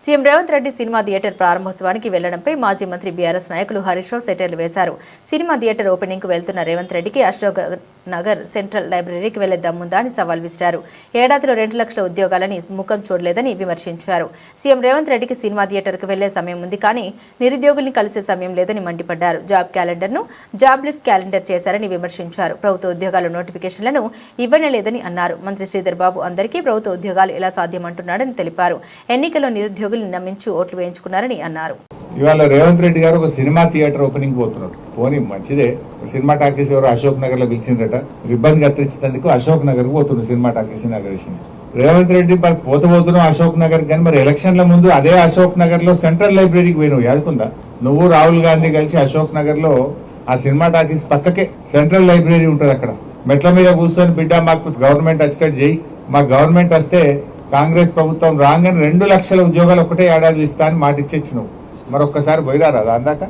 CM Revanth Reddy cinema theatre ప్రారంభోత్సవానికి వెళ్లడంపై మాజీ మంత్రి బీఆర్ఎస్ నాయకులు హరీష్ రావు సెటైర్లు వేశారు. సినిమా థియేటర్ ఓపెనింగ్ కు వెళ్తున్న రేవంత్ రెడ్డికి అశోక్ నగర్ సెంట్రల్ లైబ్రరీకి వెళ్లే దమ్ముందా అని సవాల్ విసిరారు. ఏడాదిలో 2 లక్షల ఉద్యోగాలని ముఖం చూడలేదని విమర్శించారు. సీఎం రేవంత్ రెడ్డికి సినిమా థియేటర్కు వెళ్లే సమయం ఉంది, కానీ నిరుద్యోగుల్ని కలిసే సమయం లేదని మండిపడ్డారు. జాబ్ క్యాలెండర్ను జాబ్లెస్ క్యాలెండర్ చేశారని విమర్శించారు. ప్రభుత్వ ఉద్యోగాల నోటిఫికేషన్లను ఇవ్వనేలేదని అన్నారు. మంత్రి శ్రీధర్ బాబు అందరికీ ప్రభుత్వ ఉద్యోగాలు ఎలా సాధ్యమంటున్నాడని తెలిపారు. ఎన్నికల్లో నిరుద్యోగుల్ని నమ్మించి ఓట్లు వేయించుకున్నారని అన్నారు. ఇవాళ రేవంత్ రెడ్డి గారు ఒక సినిమా థియేటర్ ఓపెనింగ్ పోతున్నారు. పోనీ మంచిదే. సినిమా టాకీస్ ఎవరు అశోక్ నగర్ లో పిలిచిందట, రిబ్బన్ కత్తిరించినందుకు అశోక్ నగర్ కు పోతున్నారు cinema talkies inauguration. Revanth Reddy మరి పోతున్నావు అశోక్ నగర్, కానీ మరి ఎలక్షన్ల ముందు అదే అశోక్ నగర్ లో సెంట్రల్ లైబ్రరీకి పోయినావు, యాదుకుందా? నువ్వు రాహుల్ గాంధీ కలిసి అశోక్ నగర్ లో ఆ సినిమా టాకీస్ పక్కకే సెంట్రల్ లైబ్రరీ ఉంటది. అక్కడ మెట్ల మీద కూర్చొని బిడ్డ మాకు గవర్నమెంట్ వచ్చేటట్టు చేయి, మా గవర్నమెంట్ వస్తే కాంగ్రెస్ ప్రభుత్వం రాగానే 2 లక్షల ఉద్యోగాలు ఒకటే ఏడాది ఇస్తా అని మాట ఇచ్చేచ్చినావు. మరొక్కసారి పోయిరారా అందాక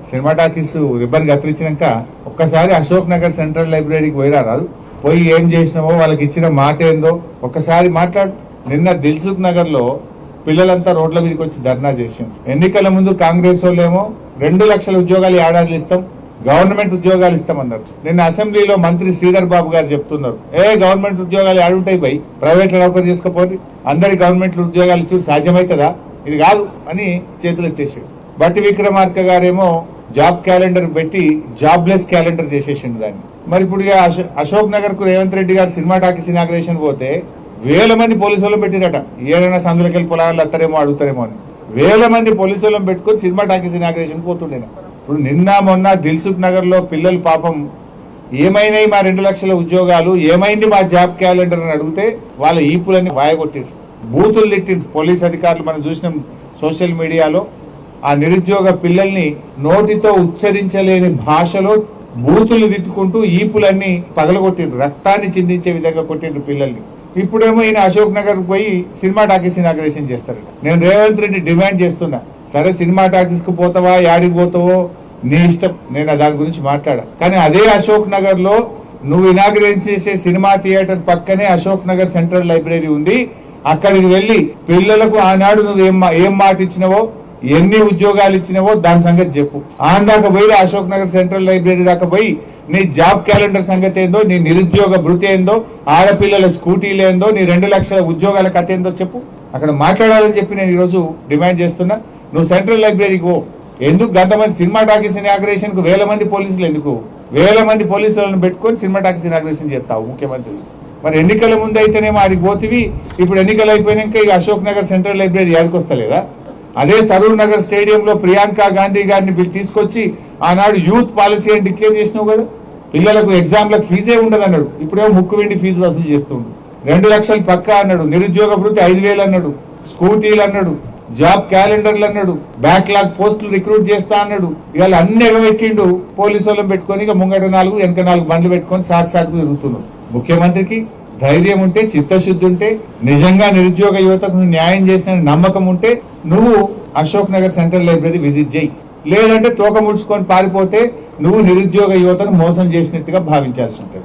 సినిమా టాకీస్ రిబ్బన్ కత్తిరించినాక ఒక్కసారి అశోక్ నగర్ సెంట్రల్ లైబ్రరీకి పోయిరారాదు? పోయి ఏం చేసినావో, వాళ్ళకి ఇచ్చిన మాట ఏందో ఒక్కసారి మాట్లాడు. నిన్న దిల్సుఖ్ నగర్ లో పిల్లలంతా రోడ్ల మీదకి వచ్చి ధర్నా చేసాం. ఎన్నికల ముందు కాంగ్రెస్ వాళ్ళేమో 2 లక్షల ఉద్యోగాలు ఏడాది ఇస్తాం, గవర్నమెంట్ ఉద్యోగాలు ఇస్తామన్నారు. నిన్న అసెంబ్లీలో మంత్రి శ్రీధర్ బాబు గారు చెప్తున్నారు, గవర్నమెంట్ ఉద్యోగాలు ఏడుంటాయి బై, ప్రైవేట్ లో నౌకరు చేసుకోపోయి అందరి గవర్నమెంట్ ఉద్యోగాలు ఇచ్చి సాధ్యమవుతుందా? ఇది కాదు అని చేతులు ఎత్తేసాడు. బట్టి విక్రమార్క గారేమో జాబ్ క్యాలెండర్ పెట్టి జాబ్లెస్ క్యాలెండర్ చేసేసిండు దాన్ని. మరి ఇప్పుడు అశోక్ నగర్ కు రేవంత్ రెడ్డి గారు సినిమా టాకీస్ ఇనాగ్రేషన్ పోతే 1000 మంది పోలీసులను పెట్టిరట. ఏదైనా సందులకెళ్ళి పొలాలు అత్తారేమో అడుగుతారేమో అని 1000 మంది పోలీసులను పెట్టుకుని సినిమా టాకీస్ ఇనాగ్రేషన్ పోతుండే. ఇప్పుడు నిన్న మొన్న దిల్సుఖ్ నగర్ లో పిల్లలు పాపం ఏమైనాయి మా 2 లక్షల ఉద్యోగాలు, ఏమైంది మా జాబ్ క్యాలెండర్ అని అడిగితే వాళ్ళ ఈపులన్నీ వాయగొట్టారు, బూతులు తిట్టింది పోలీస్ అధికారులు. మనం చూసిన సోషల్ మీడియాలో ఆ నిరుద్యోగ పిల్లల్ని నోటితో ఉచ్చరించలేని భాషలో బూతులు తిట్టుకుంటూ ఈపులన్నీ పగలగొట్టిండ్రు, రక్తాన్ని చిందించే విధంగా కొట్టిండ్రు పిల్లల్ని. ఇప్పుడేమో ఈయన అశోక్ నగర్ పోయి సినిమా టాకీస్ ఇనాగ్రేషన్ చేస్తారు. నేను రేవంత్ రెడ్డి డిమాండ్ చేస్తున్నా, సరే సినిమా టాకీస్ కు పోతావా, యాడికి పోతావో నీ ఇష్టం, నేను దాని గురించి మాట్లాడా. కానీ అదే అశోక్ నగర్ లో నువ్వు ఇనాగ్రేట్ చేసే సినిమా థియేటర్ పక్కనే అశోక్ నగర్ సెంట్రల్ లైబ్రరీ ఉంది. అక్కడికి వెళ్లి పిల్లలకు ఆనాడు నువ్వు ఏం మాట ఇచ్చినవో, ఎన్ని ఉద్యోగాలు ఇచ్చినవో దాని సంగతి చెప్పు. దాకా పోయి అశోక్ నగర్ సెంట్రల్ లైబ్రరీ దాకా పోయి నీ జాబ్ క్యాలెండర్ సంగతి ఏందో, నీ నిరుద్యోగ భృతి ఏందో, ఆడపిల్లల స్కూటీలు ఏందో, నీ 2 లక్షల ఉద్యోగాల కథ ఏందో చెప్పు. అక్కడ మాట్లాడాలని చెప్పి నేను ఈరోజు డిమాండ్ చేస్తున్నా. నువ్వు సెంట్రల్ లైబ్రరీకి పో. ఎందుకు గంతమంది సినిమా టాకీస్ ఇనాగ్రేషన్ కు 1000 మంది పోలీసులు ఎందుకు? 1000 మంది పోలీసులను పెట్టుకొని సినిమా టాకీస్ ఇనాగ్రేషన్ చేస్తావు ముఖ్యమంత్రి. మరి ఎన్నికల ముందు అయితేనేమో ఆడికి పోతివి, ఇప్పుడు ఎన్నికలు అయిపోయినాక ఇక అశోక్ నగర్ సెంట్రల్ లైబ్రరీ యాదకొస్తలేదా? అదే సరూర్ నగర్ స్టేడియంలో ప్రియాంక గాంధీ గారిని తీసుకొచ్చి ఆనాడు యూత్ పాలసీ అని డిక్లేర్ చేసినావు కదా. పిల్లలకు ఎగ్జామ్లకు ఫీజే ఉండదు అన్నాడు, ఇప్పుడేమో ముక్కు వెండి ఫీజు వసూలు చేస్తుండు. 2 లక్షలు పక్కా అన్నాడు, నిరుద్యోగ భృతి 5000 అన్నాడు, స్కూటీలు అన్నాడు, జాబ్ క్యాలెండర్లు అన్నాడు, బ్యాక్లాగ్ పోస్టులు రిక్రూట్ చేస్తా అన్నాడు. ఇవాళ అన్ని ఎగబెట్టిండు. పోలీసు వాళ్ళని పెట్టుకొని ఇక ముంగట 4 వెనక 4 బండ్లు పెట్టుకొని సాటుకు తిరుగుతున్నాడు. ముఖ్యమంత్రికి ధైర్యం ఉంటే, చిత్తశుద్ధి ఉంటే, నిజంగా నిరుద్యోగ యువతకు న్యాయం చేసిన నమ్మకం ఉంటే నువ్వు Ashok Nagar central library visit చేయి. లేదంటే తోక ముడుచుకొని పారిపోతే నువ్వు నిరుద్యోగ యువతను మోసం చేసినట్టుగా భావించాల్సి ఉంటుంది.